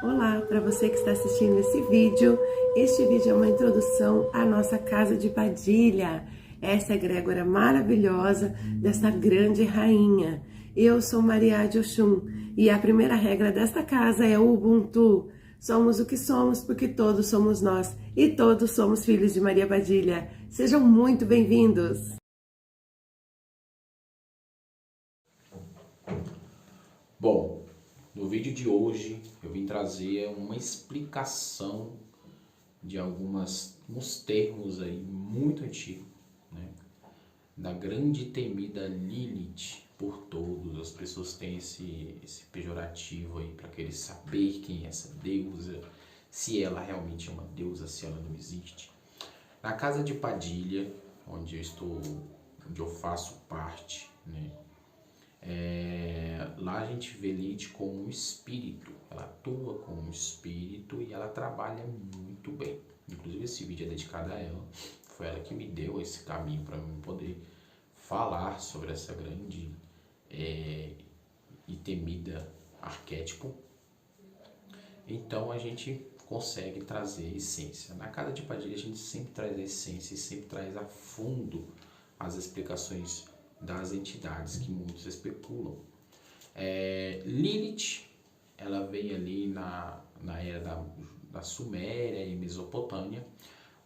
Olá, para você que está assistindo esse vídeo. Este vídeo é uma introdução à nossa casa de Padilha. Essa egrégora maravilhosa desta grande rainha. Eu sou Maria de Oxum e a primeira regra desta casa é o Ubuntu. Somos o que somos porque todos somos nós e todos somos filhos de Maria Padilha. Sejam muito bem-vindos! Bom, no vídeo de hoje eu vim trazer uma explicação de alguns termos aí muito antigos, né? Da grande e temida Lilith por todos. As pessoas têm esse pejorativo aí para querer saber quem é essa deusa, se ela realmente é uma deusa, se ela não existe. Na casa de Padilha, onde eu faço parte, né? Lá a gente vê Lilith como um espírito, ela atua como um espírito e ela trabalha muito bem. Inclusive esse vídeo é dedicado a ela, foi ela que me deu esse caminho para eu poder falar sobre essa grande e temida arquétipo. Então a gente consegue trazer a essência. Na casa de Padilha a gente sempre traz a essência e sempre traz a fundo as explicações das entidades que muitos especulam. Lilith, ela veio ali na era da Suméria e Mesopotâmia.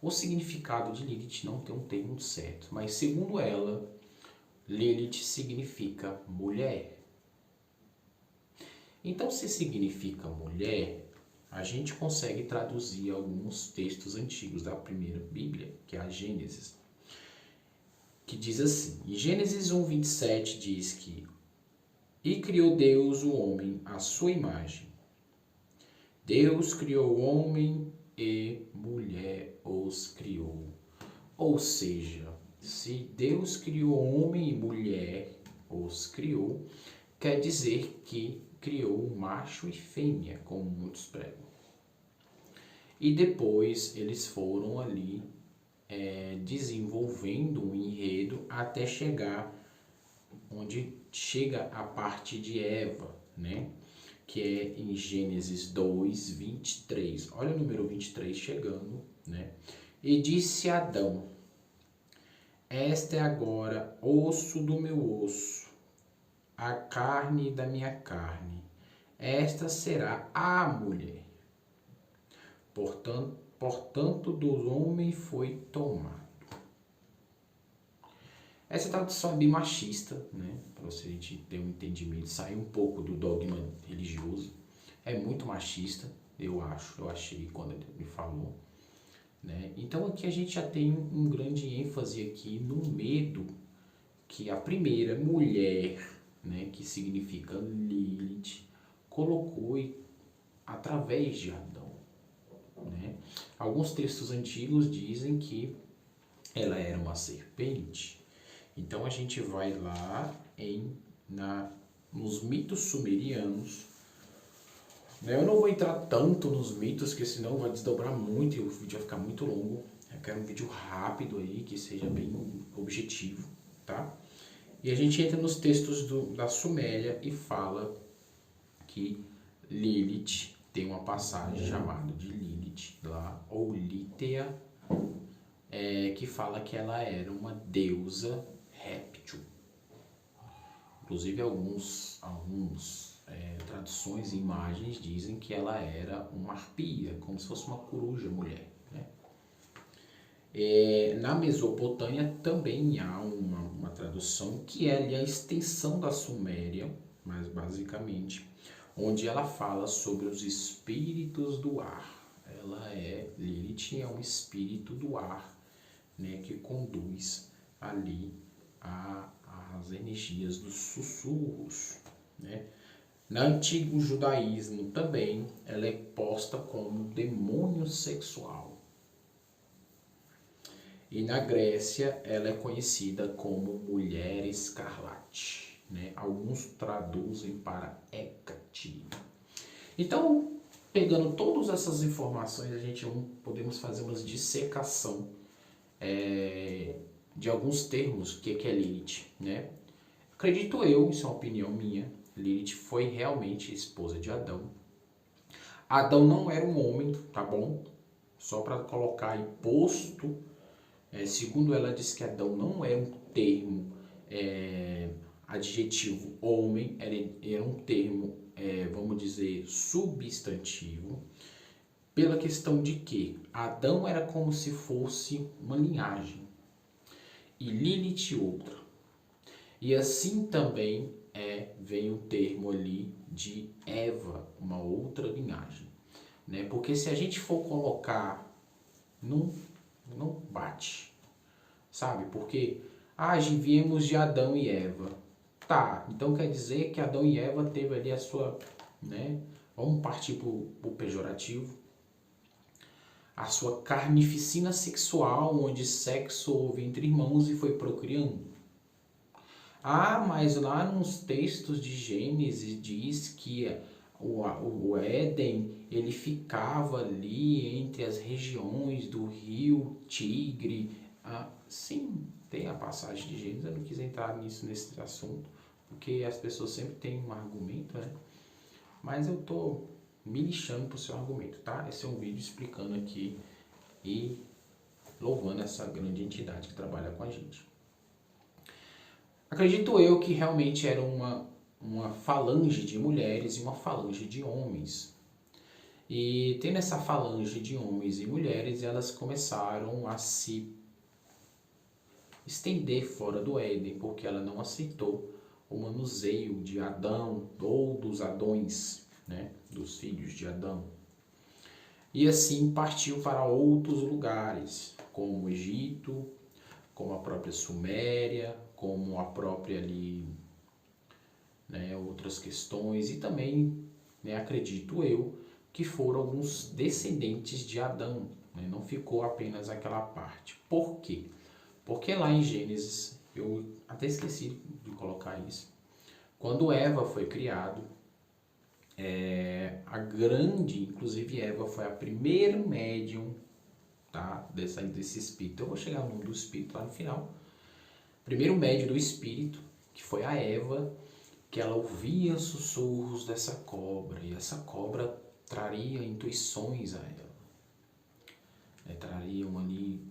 O significado de Lilith não tem um termo certo, mas segundo ela, Lilith significa mulher. Então, se significa mulher, a gente consegue traduzir alguns textos antigos da primeira Bíblia, que é a Gênesis, que diz assim, em Gênesis 1:27 diz que e criou Deus o homem à sua imagem. Deus criou o homem e mulher os criou. Ou seja, se Deus criou homem e mulher os criou, quer dizer que criou macho e fêmea, como muitos pregam. E depois eles foram ali desenvolvendo um enredo até chegar onde chega a parte de Eva, né? Que é em Gênesis 2:23. Olha o número 23 chegando, né? E disse Adão: esta é agora osso do meu osso, a carne da minha carne. Esta será a mulher. Portanto do homem foi tomado. Essa tradução é bem machista, né? Para você a gente ter um entendimento, sair um pouco do dogma religioso. É muito machista, eu achei quando ele me falou. Né? Então aqui a gente já tem um grande ênfase aqui no medo que a primeira mulher, né, que significa Lilith, colocou através de Adão. Né? Alguns textos antigos dizem que ela era uma serpente. Então a gente vai lá nos mitos sumerianos. Eu não vou entrar tanto nos mitos, porque senão vai desdobrar muito e o vídeo vai ficar muito longo. Eu quero um vídeo rápido aí, que seja bem objetivo, tá? E a gente entra nos textos da Suméria e fala que Lilith tem uma passagem chamada de Lilith lá, ou Lítea, que fala que ela era uma deusa réptil. Inclusive alguns traduções e imagens dizem que ela era uma arpia, como se fosse uma coruja mulher. Né? Na Mesopotâmia também há uma tradução que é ali a extensão da Suméria, mas basicamente, onde ela fala sobre os espíritos do ar. Lilith é um espírito do ar, né, que conduz ali as energias dos sussurros, né? No antigo judaísmo também ela é posta como demônio sexual. E na Grécia ela é conhecida como mulher escarlate, né? Alguns traduzem para Hécate. Então, pegando todas essas informações, podemos fazer uma dissecação de alguns termos, o que é Lilith, né? Acredito eu, isso é uma opinião minha, Lilith foi realmente esposa de Adão. Adão não era um homem, tá bom? Só para colocar aí posto, segundo ela diz que Adão não era um termo adjetivo homem, era um termo, vamos dizer, substantivo, pela questão de que Adão era como se fosse uma linhagem e Lilith outra. E assim também vem o termo ali de Eva, uma outra linhagem, né? Porque se a gente for colocar, não bate, sabe? Porque viemos de Adão e Eva. Tá, então quer dizer que Adão e Eva teve ali a sua, né? Vamos partir pro pejorativo. A sua carnificina sexual, onde sexo houve entre irmãos e foi procriando. Mas lá nos textos de Gênesis diz que o Éden, ele ficava ali entre as regiões do rio Tigre. Sim, tem a passagem de Gênesis, eu não quis entrar nesse assunto, porque as pessoas sempre têm um argumento, né? Mas eu tô me lixando pro seu argumento, tá? Esse é um vídeo explicando aqui e louvando essa grande entidade que trabalha com a gente. Acredito eu que realmente era uma falange de mulheres e uma falange de homens. E tendo essa falange de homens e mulheres, elas começaram a se estender fora do Éden, porque ela não aceitou o manuseio de Adão ou dos Adões, né, dos filhos de Adão. E assim partiu para outros lugares, como o Egito, como a própria Suméria, como a própria ali, né, outras questões, e também, né, acredito eu, que foram alguns descendentes de Adão, né, não ficou apenas aquela parte. Por quê? Porque lá em Gênesis, eu até esqueci de colocar isso, quando Eva foi criado, inclusive Eva foi a primeira médium, tá, desse espírito. Eu vou chegar no nome do espírito lá no final. Primeiro médium do espírito, que foi a Eva, que ela ouvia sussurros dessa cobra, e essa cobra traria intuições a ela, trariam ali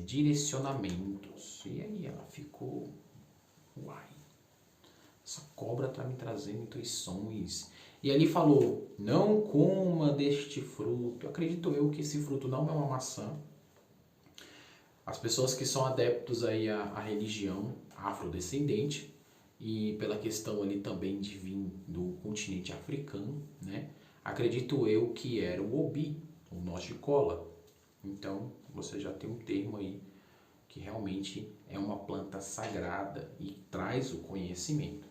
direcionamentos, e aí ela ficou, uai, essa cobra está me trazendo intuições, e ali falou, não coma deste fruto. Acredito eu que esse fruto não é uma maçã. As pessoas que são adeptos aí à religião afrodescendente, e pela questão ali também de vir do continente africano, né? Acredito eu que era o obi, o noz de cola. Então, você já tem um termo aí que realmente é uma planta sagrada e traz o conhecimento,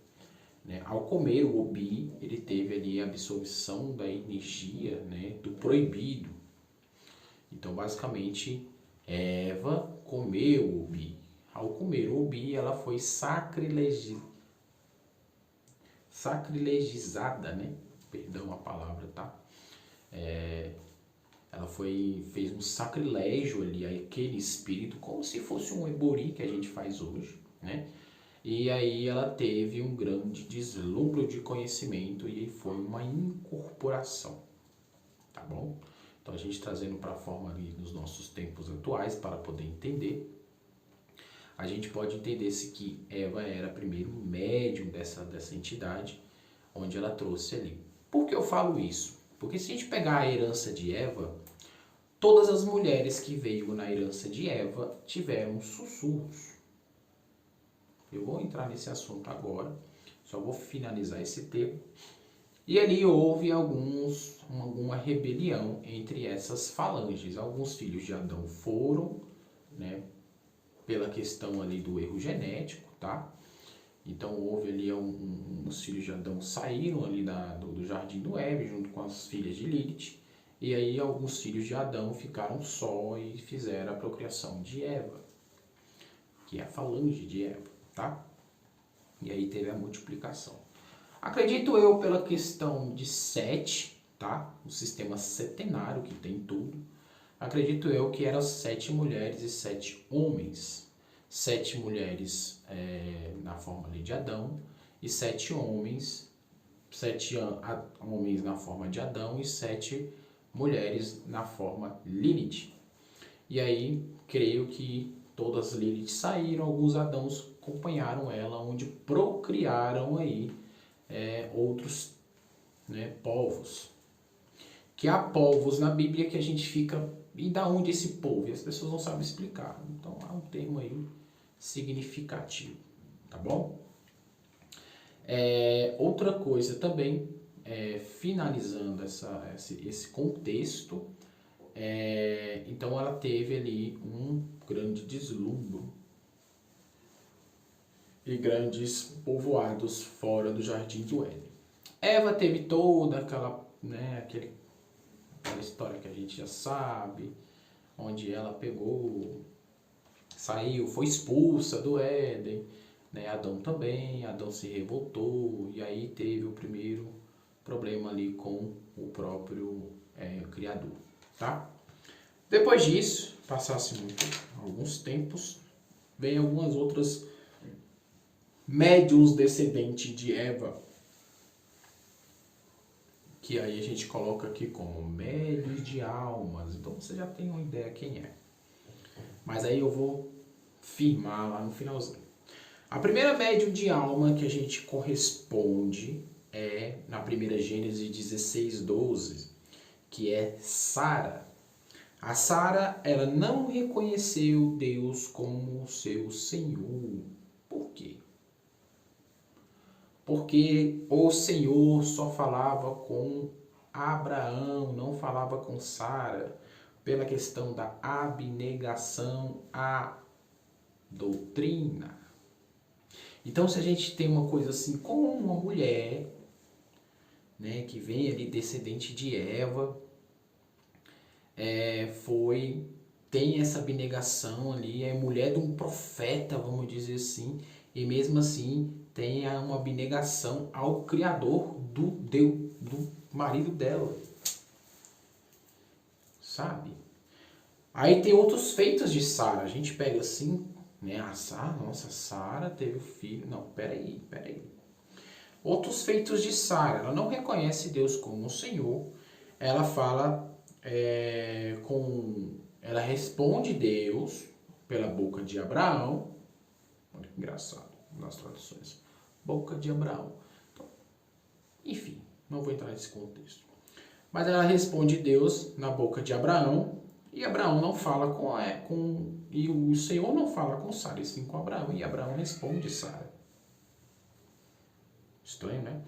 né? Ao comer o obi, ele teve ali a absorção da energia, né, do proibido. Então, basicamente, Eva comeu o obi. Ao comer o obi, ela foi sacrilegizada, né? Perdão a palavra, tá? Ela fez um sacrilégio ali àquele espírito, como se fosse um ebori que a gente faz hoje, né? E aí ela teve um grande deslumbre de conhecimento e foi uma incorporação, tá bom? Então a gente trazendo para a forma ali dos nossos tempos atuais para poder entender, a gente pode entender que Eva era primeiro médium dessa entidade, onde ela trouxe ali. Por que eu falo isso? Porque se a gente pegar a herança de Eva, todas as mulheres que veio na herança de Eva tiveram sussurros. Eu vou entrar nesse assunto agora, só vou finalizar esse termo. E ali houve alguma rebelião entre essas falanges. Alguns filhos de Adão foram, né, pela questão ali do erro genético, tá? Então houve ali os filhos de Adão saíram ali do jardim do Éden junto com as filhas de Lilith. E aí alguns filhos de Adão ficaram só e fizeram a procriação de Eva, que é a falange de Eva, tá? E aí teve a multiplicação. Acredito eu pela questão de 7, tá? O sistema setenário que tem tudo. Acredito eu que eram 7 mulheres e 7 homens. 7 mulheres na forma ali de Adão e 7 homens 7 homens na forma de Adão e 7 mulheres na forma Lilith. E aí, creio que todas as Lilith saíram, alguns Adãos acompanharam ela, onde procriaram aí outros, né, povos. Que há povos na Bíblia que a gente fica, e da onde esse povo? E as pessoas não sabem explicar. Então há um termo aí significativo, tá bom? Outra coisa também, finalizando esse contexto, então ela teve ali um grande deslumbre e grandes povoados fora do Jardim do Éden. Eva teve toda aquela, né, aquela história que a gente já sabe, onde ela pegou, saiu, foi expulsa do Éden, né? Adão também, Adão se revoltou e aí teve o primeiro problema ali com o próprio Criador, tá? Depois disso, passasse alguns tempos, vem algumas outras médiuns descendentes de Eva, que aí a gente coloca aqui como médios de almas. Então você já tem uma ideia quem é. Mas aí eu vou firmar lá no finalzinho. A primeira médium de alma que a gente corresponde é na primeira Gênesis 16:12, que é Sara. A Sara, ela não reconheceu Deus como seu Senhor. Por quê? Porque o Senhor só falava com Abraão, não falava com Sara, pela questão da abnegação à doutrina. Então, se a gente tem uma coisa assim, como uma mulher, né, que vem ali descendente de Eva, tem essa abnegação ali, é mulher de um profeta, vamos dizer assim, e mesmo assim tem uma abnegação ao Criador do marido dela, sabe? Aí tem outros feitos de Sara, a gente pega assim, né, Sara teve o filho, não, peraí. Outros feitos de Sara, ela não reconhece Deus como o Senhor, ela fala ela responde Deus pela boca de Abraão, olha que engraçado nas traduções, boca de Abraão. Então, enfim, não vou entrar nesse contexto. Mas ela responde Deus na boca de Abraão, e Abraão não fala e o Senhor não fala com Sara, e sim com Abraão, e Abraão responde Sara. Estranho, né?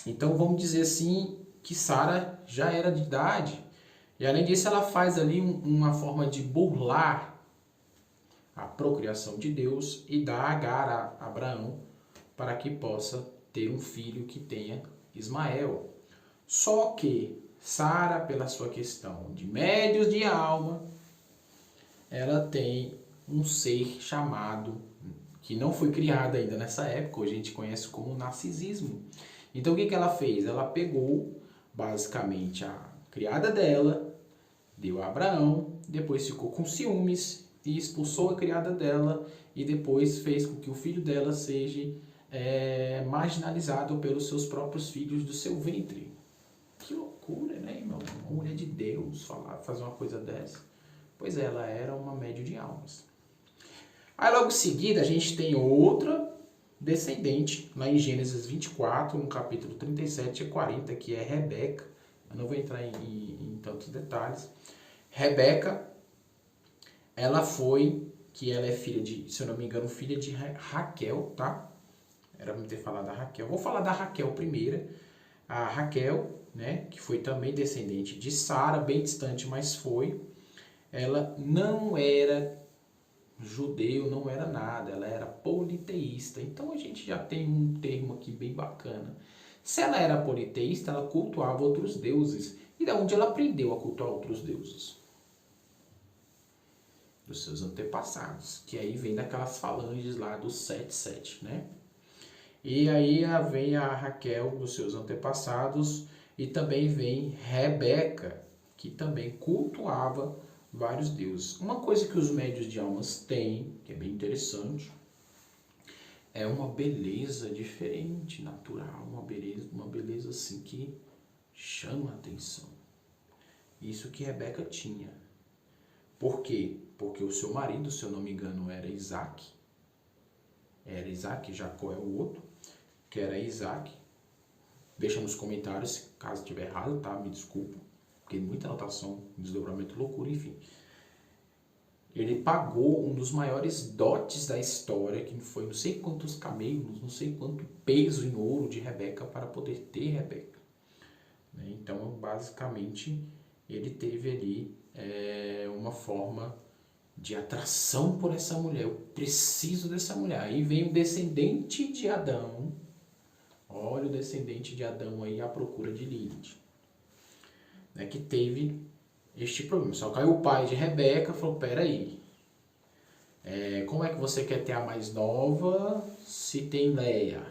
Então vamos dizer assim que Sara já era de idade, e além disso ela faz ali uma forma de burlar a procriação de Deus e dá Agar a Abraão para que possa ter um filho que tenha Ismael. Só que Sara, pela sua questão de médios de alma, ela tem um ser chamado, que não foi criado ainda nessa época, hoje a gente conhece como narcisismo. Então o que ela fez? Ela pegou basicamente a criada dela, deu a Abraão, depois ficou com ciúmes e expulsou a criada dela e depois fez com que o filho dela seja marginalizado pelos seus próprios filhos do seu ventre. Que loucura, né, irmão? Uma mulher de Deus fazer uma coisa dessa. Pois é, ela era uma médium de almas. Aí logo em seguida a gente tem outra descendente, lá em Gênesis 24, no capítulo 37 e 40, que é Rebeca. Eu não vou entrar em tantos detalhes. Rebeca, ela é filha de, se eu não me engano, filha de Raquel, tá? Era pra me ter falado da Raquel. Vou falar da Raquel primeiro. A Raquel, né, que foi também descendente de Sara, bem distante, mas foi. Ela não era judeu, não era nada, ela era politeísta. Então a gente já tem um termo aqui bem bacana. Se ela era politeísta, ela cultuava outros deuses. E de onde ela aprendeu a cultuar outros deuses? Dos seus antepassados, que aí vem daquelas falanges lá dos 7, né? E aí vem a Raquel dos seus antepassados e também vem Rebeca, que também cultuava vários deuses. Uma coisa que os médios de almas têm, que é bem interessante, é uma beleza diferente, natural, uma beleza assim que chama a atenção. Isso que Rebeca tinha. Por quê? Porque o seu marido, se eu não me engano, era Isaac. Jacó é o outro, que era Isaac. Deixa nos comentários, caso estiver errado, tá? Me desculpa, porque muita anotação, desdobramento, loucura, enfim. Ele pagou um dos maiores dotes da história, que foi não sei quantos camelos, não sei quanto peso em ouro de Rebeca para poder ter Rebeca. Então, basicamente, ele teve ali uma forma de atração por essa mulher. Eu preciso dessa mulher. Aí vem o descendente de Adão. Olha o descendente de Adão aí à procura de Lilith. Que teve este problema. Só que aí o pai de Rebeca falou, peraí, como é que você quer ter a mais nova se tem Leia?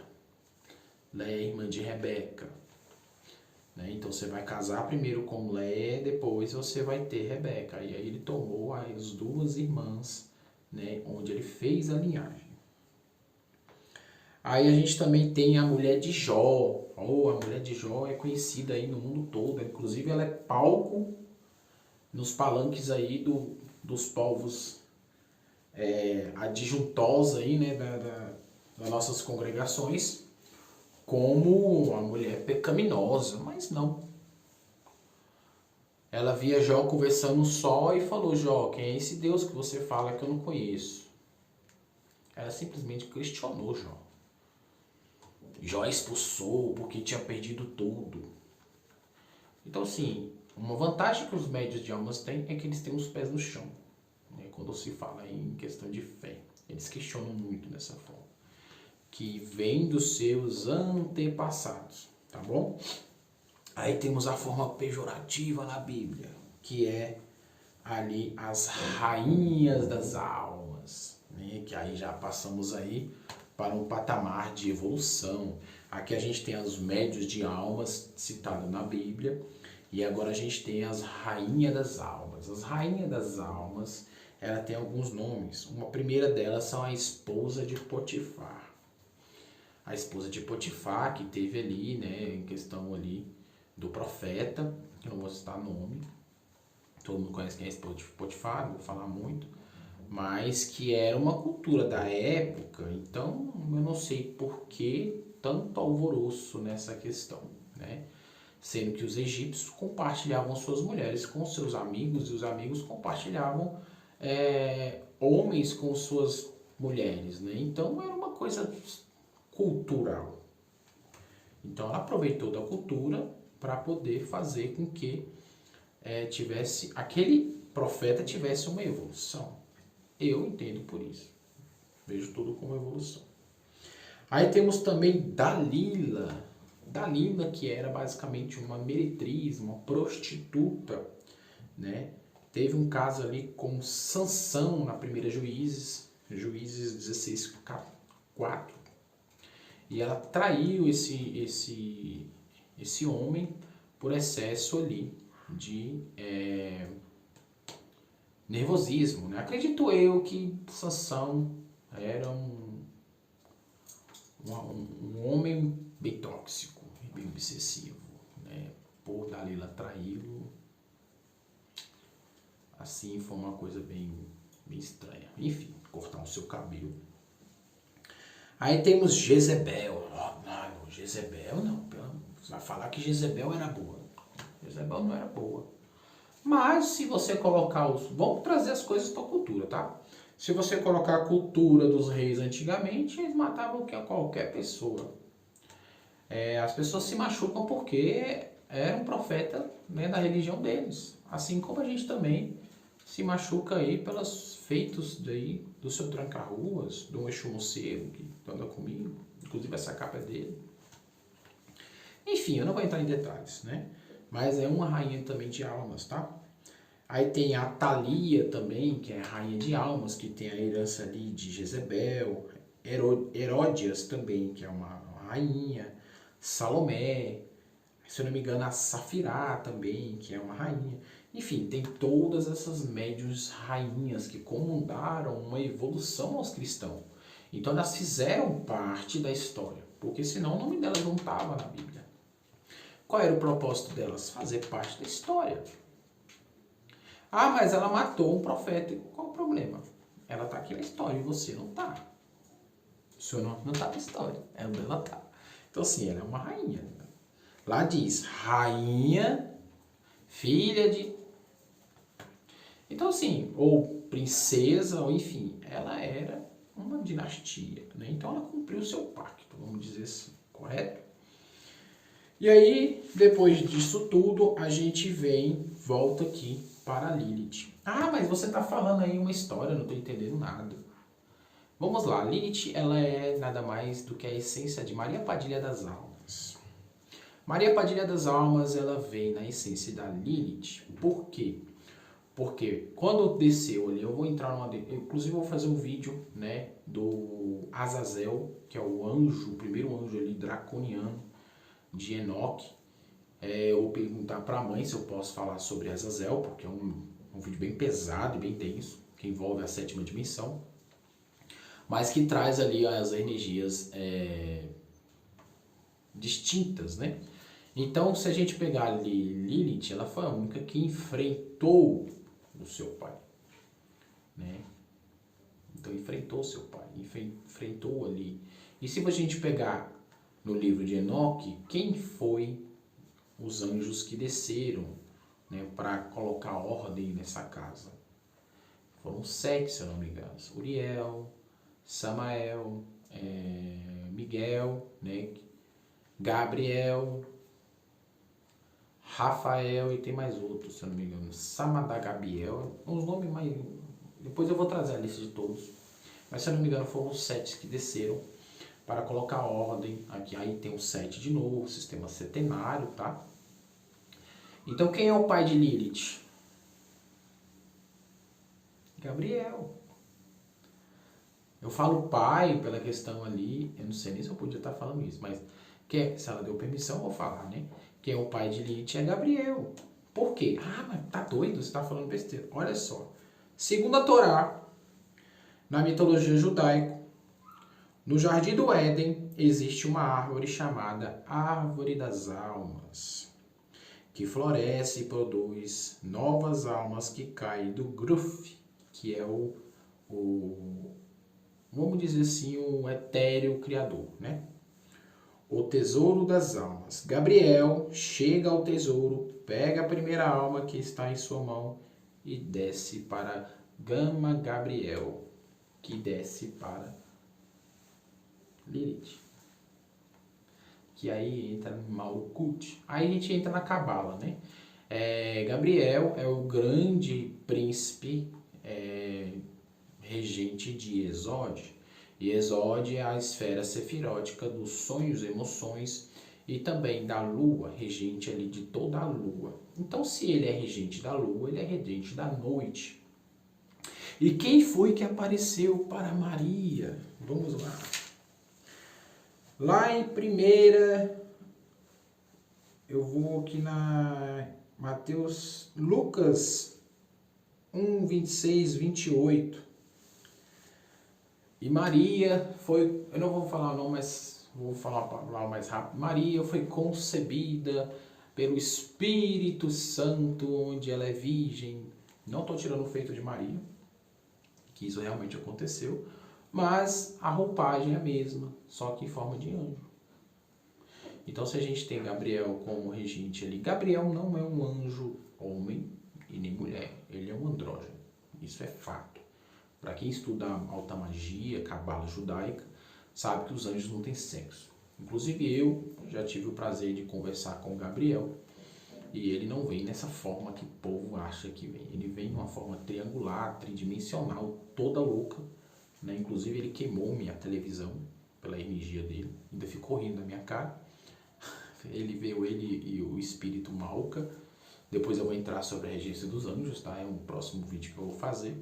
Leia é irmã de Rebeca. Então você vai casar primeiro com Leia, depois você vai ter Rebeca. E aí ele tomou as duas irmãs, onde ele fez a linhagem. Aí a gente também tem a mulher de Jó. A mulher de Jó é conhecida aí no mundo todo. Inclusive ela é palco nos palanques aí dos povos adjuntos aí, das nossas congregações, como a mulher pecaminosa, mas não. Ela via Jó conversando só e falou, Jó, quem é esse Deus que você fala que eu não conheço? Ela simplesmente questionou Jó. Jó expulsou porque tinha perdido tudo. Então, assim, uma vantagem que os médios de almas têm é que eles têm os pés no chão. Quando se fala em questão de fé. Eles questionam muito dessa forma. Que vem dos seus antepassados. Tá bom? Aí temos a forma pejorativa na Bíblia. Que é ali as rainhas das almas. Que aí já passamos aí para um patamar de evolução. Aqui a gente tem os médios de almas citados na Bíblia, e agora a gente tem as rainhas das almas. As rainhas das almas, ela tem alguns nomes. Uma primeira delas são a esposa de Potifar. A esposa de Potifar, que teve ali, em questão ali do profeta, que eu não vou citar nome, todo mundo conhece quem é a esposa de Potifar, não vou falar muito, mas que era uma cultura da época, então eu não sei por que tanto alvoroço nessa questão, Sendo que os egípcios compartilhavam suas mulheres com seus amigos, e os amigos compartilhavam homens com suas mulheres, Então era uma coisa cultural. Então ela aproveitou da cultura para poder fazer com que aquele profeta tivesse uma evolução. Eu entendo por isso. Vejo tudo como evolução. Aí temos também Dalila. Dalila, que era basicamente uma meretriz, uma prostituta, Teve um caso ali com Sansão na primeira Juízes 16:4. E ela traiu esse homem por excesso ali de nervosismo, Acredito eu que Sansão era um homem bem tóxico, bem obsessivo, Por Dalila traí-lo, assim foi uma coisa bem estranha. Enfim, cortar o seu cabelo. Aí temos Jezebel. Não, Jezebel não. Você vai falar que Jezebel era boa. Jezebel não era boa. Mas se você colocar vamos trazer as coisas para a cultura, tá? Se você colocar a cultura dos reis antigamente, eles matavam qualquer pessoa. As pessoas se machucam porque era um profeta da religião deles. Assim como a gente também se machuca aí pelos feitos daí do seu tranca-ruas, do Exu Moceiro, que anda comigo. Inclusive essa capa é dele. Enfim, eu não vou entrar em detalhes, Mas é uma rainha também de almas, tá? Aí tem a Thalia também, que é a rainha de almas, que tem a herança ali de Jezebel. Heródias também, que é uma rainha. Salomé, se eu não me engano, a Safirá também, que é uma rainha. Enfim, tem todas essas médiuns rainhas que comandaram uma evolução aos cristãos. Então elas fizeram parte da história, porque senão o nome delas não estava na Bíblia. Qual era o propósito delas? Fazer parte da história. Ah, mas ela matou um profeta. Qual o problema? Ela está aqui na história e você não está. O seu nome não está na história, ela está. Então assim, ela é uma rainha. Lá diz, rainha, filha de... Então assim, ou princesa, ou enfim, ela era uma dinastia, né? Então ela cumpriu o seu pacto, vamos dizer assim, correto? E aí, depois disso tudo, a gente volta aqui para Lilith. Ah, mas você está falando aí uma história, não estou entendendo nada. Vamos lá, Lilith, ela é nada mais do que a essência de Maria Padilha das Almas. Maria Padilha das Almas, ela vem na essência da Lilith. Por quê? Porque quando desceu ali, eu vou entrar numa... Inclusive eu vou fazer um vídeo, né, do Azazel, que é o anjo, o primeiro anjo ali, draconiano, de Enoque. Eu vou perguntar para a mãe se eu posso falar sobre Azazel, porque é um vídeo bem pesado e bem denso, que envolve a 7ª dimensão, mas que traz ali as energias distintas, né? Então, se a gente pegar ali Lilith, ela foi a única que enfrentou o seu pai, né? Então, enfrentou o seu pai, enfrentou ali. E se a gente pegar no livro de Enoque, quem foi os anjos que desceram, né, para colocar ordem nessa casa? Foram 7, se eu não me engano. Uriel, Samael, Miguel, né, Gabriel, Rafael e tem mais outros, se eu não me engano. Samadagabiel, uns nomes mais... Depois eu vou trazer a lista de todos. Mas se eu não me engano foram os 7 que desceram para colocar ordem aqui. Aí tem o 7 de novo, o sistema setenário, tá? Então quem é o pai de Lilith? Gabriel. Eu falo pai pela questão ali, eu não sei nem se eu podia estar falando isso, mas se ela deu permissão, eu vou falar, né? Quem é o pai de Lilith é Gabriel. Por quê? Ah, mas tá doido, você tá falando besteira. Olha só. Segundo a Torá, na mitologia judaica, no Jardim do Éden existe uma árvore chamada Árvore das Almas, que floresce e produz novas almas que caem do Gruf, que é vamos dizer assim, o etéreo criador, né? O tesouro das almas. Gabriel chega ao tesouro, pega a primeira alma que está em sua mão e desce para Gama Gabriel, que desce para Lilith. Que aí entra no Malkut. Aí a gente entra na Cabala, né? Gabriel é o grande príncipe regente de Exode. E Exode é a esfera sefirótica dos sonhos, emoções e também da lua, regente ali de toda a lua. Então, se ele é regente da lua, ele é regente da noite. E quem foi que apareceu para Maria? Vamos lá. Lá em eu vou aqui na Lucas 1, 26, 28. E Maria foi, eu não vou falar não, mas vou falar a palavra mais rápido. Maria foi concebida pelo Espírito Santo, onde ela é virgem. Não estou tirando o feito de Maria, que isso realmente aconteceu, mas a roupagem é a mesma, só que em forma de anjo. Então, se a gente tem Gabriel como regente ali, Gabriel não é um anjo homem e nem mulher, ele é um andrógeno, isso é fato. Para quem estuda alta magia, cabala judaica, sabe que os anjos não têm sexo. Inclusive eu já tive o prazer de conversar com Gabriel e ele não vem nessa forma que o povo acha que vem. Ele vem numa forma triangular, tridimensional, toda louca, né? Inclusive ele queimou minha televisão pela energia dele, ainda ficou rindo da minha cara. Ele veio, ele e o espírito Malca. Depois eu vou entrar sobre a regência dos anjos, tá? É um próximo vídeo que eu vou fazer.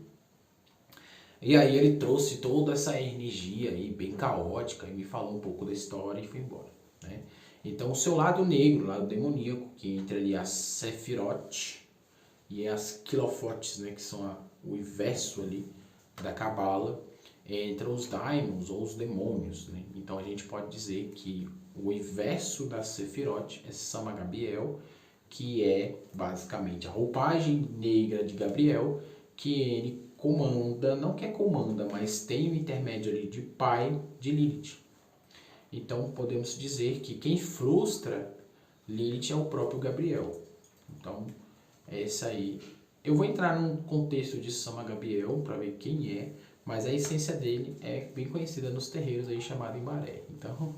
E aí ele trouxe toda essa energia aí, bem caótica, e me falou um pouco da história e foi embora, né? Então o seu lado negro, o lado demoníaco, que entra ali as Sefirot e as Quilofotes, né? Que são o inverso ali da Cabala, entre os daimons ou os demônios, né? Então a gente pode dizer que o inverso da Sefirot é Samagabriel, que é basicamente a roupagem negra de Gabriel, que ele comanda, não que comanda, mas tem o intermédio ali de pai de Lilith. Então podemos dizer que quem frustra Lilith é o próprio Gabriel. Então é isso aí. Eu vou entrar num contexto de Samagabriel para ver quem é, mas a essência dele é bem conhecida nos terreiros aí, chamado Imbaré. Então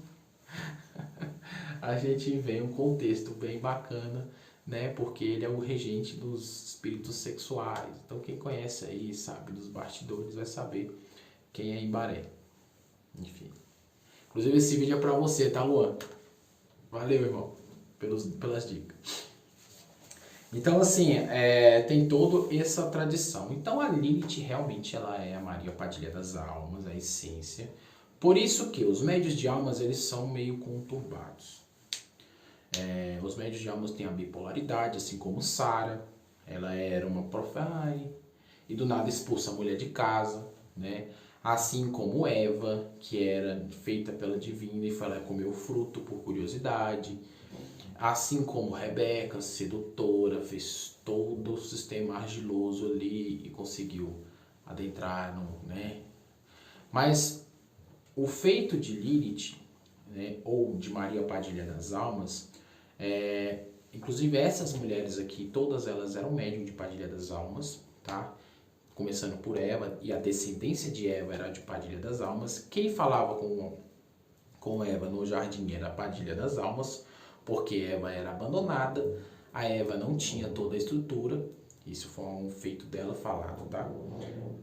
a gente vê um contexto bem bacana, né? Porque ele é o regente dos espíritos sexuais. Então quem conhece aí, sabe, dos bastidores, vai saber quem é Imbaré. Enfim. Inclusive esse vídeo é pra você, tá, Luan? Valeu, irmão, pelas dicas. Então, assim, tem toda essa tradição. Então, a Lilith realmente ela é a Maria Padilha das almas, a essência. Por isso que os médios de almas, eles são meio conturbados. Os médios de almas têm a bipolaridade, assim como Sara. Ela era uma profeta e do nada expulsa a mulher de casa, né? Assim como Eva, que era feita pela divina e foi lá comer o fruto por curiosidade. Assim como Rebeca, sedutora, fez todo o sistema argiloso ali e conseguiu adentrar, né? Mas o feito de Lilith, né, ou de Maria Padilha das Almas, inclusive essas mulheres aqui, todas elas eram médium de Padilha das Almas, tá? Começando por Eva, e a descendência de Eva era de Padilha das Almas. Quem falava com Eva no jardim era a Padilha das Almas, porque Eva era abandonada, a Eva não tinha toda a estrutura, isso foi um feito dela falado, tá?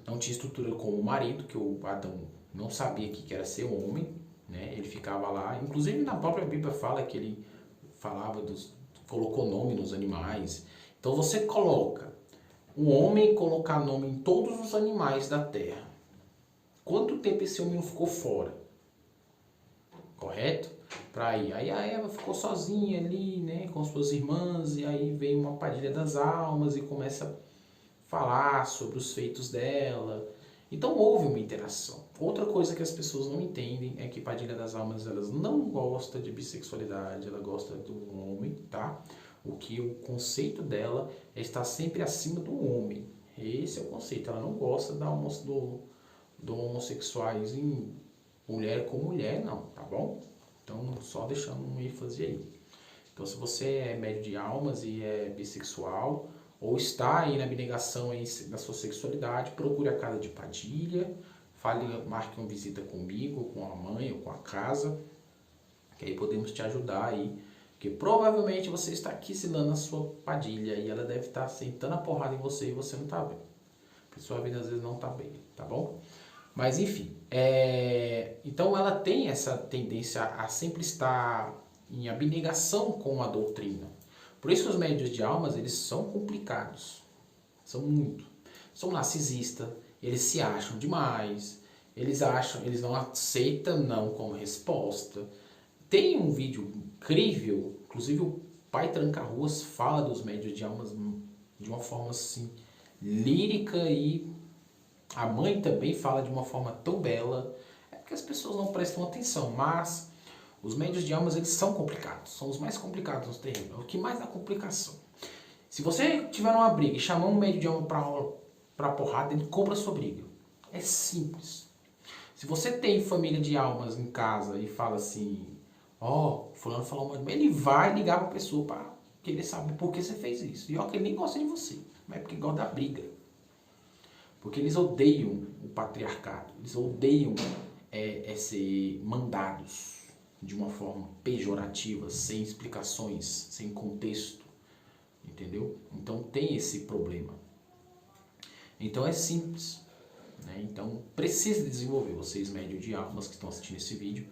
Não tinha estrutura como o marido, que o Adão não sabia que era ser homem, né? Ele ficava lá, inclusive na própria Bíblia fala que ele colocou nome nos animais. Então você coloca um homem colocar nome em todos os animais da terra. Quanto tempo esse homem não ficou fora? Correto? Aí a Eva ficou sozinha ali, né, com suas irmãs, e aí vem uma Padilha das Almas e começa a falar sobre os feitos dela. Então houve uma interação. Outra coisa que as pessoas não entendem é que Padilha das Almas, elas não gostam de bissexualidade, ela gosta do homem, tá? O conceito dela é estar sempre acima do homem. Esse é o conceito. Ela não gosta do homossexuais em mulher com mulher, não, tá bom? Então, só deixando um ênfase aí. Então, se você é médio de almas e é bissexual, ou está aí na abnegação aí da sua sexualidade, procure a casa de Padilha, marque uma visita comigo, com a mãe ou com a casa, que aí podemos te ajudar aí. Porque provavelmente você está aquicilando a sua Padilha e ela deve estar sentando a porrada em você e você não está bem. Porque sua vida às vezes não está bem, tá bom? Mas enfim, então ela tem essa tendência a sempre estar em abnegação com a doutrina. Por isso que os médios de almas, eles são complicados. São muito. São narcisistas, eles se acham demais, eles não aceitam não como resposta. Tem um vídeo incrível, inclusive o Pai Tranca-Ruas fala dos médios de almas de uma forma assim, lírica, e a mãe também fala de uma forma tão bela. É porque as pessoas não prestam atenção, mas os médios de almas, eles são complicados, são os mais complicados nos terrenos, é o que mais dá complicação. Se você tiver uma briga e chamar um médio de alma pra porrada, ele compra a sua briga. É simples. Se você tem família de almas em casa e fala assim, fulano falou mal de mim, ele vai ligar pra pessoa pra querer saber por que você fez isso. E que ele nem gosta de você, mas é porque gosta da briga. Porque eles odeiam o patriarcado, eles odeiam ser mandados de uma forma pejorativa, sem explicações, sem contexto, entendeu? Então tem esse problema. Então é simples, né? Então precisa desenvolver, vocês médios de almas que estão assistindo esse vídeo,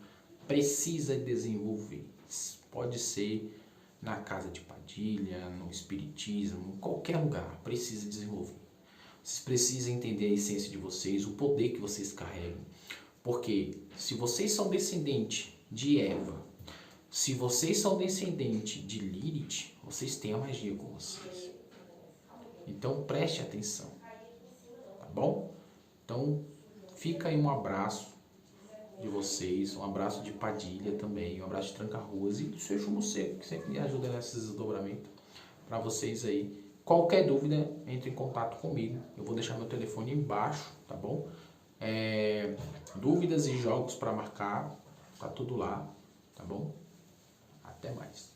precisa desenvolver. Pode ser na casa de Padilha, no espiritismo, em qualquer lugar, precisa desenvolver. Vocês precisam entender a essência de vocês, o poder que vocês carregam. Porque se vocês são descendentes de Eva, se vocês são descendentes de Lilith, vocês têm a magia com vocês. Então preste atenção, tá bom? Então Fica aí um abraço de vocês, um abraço de Padilha também, um abraço de Tranca-Ruas e do seu Chumo Seco, que sempre me ajuda nesses desdobramentos. Para vocês aí. Qualquer dúvida, entre em contato comigo. Eu vou deixar meu telefone embaixo, tá bom? Dúvidas e jogos para marcar, tá tudo lá, tá bom? Até mais.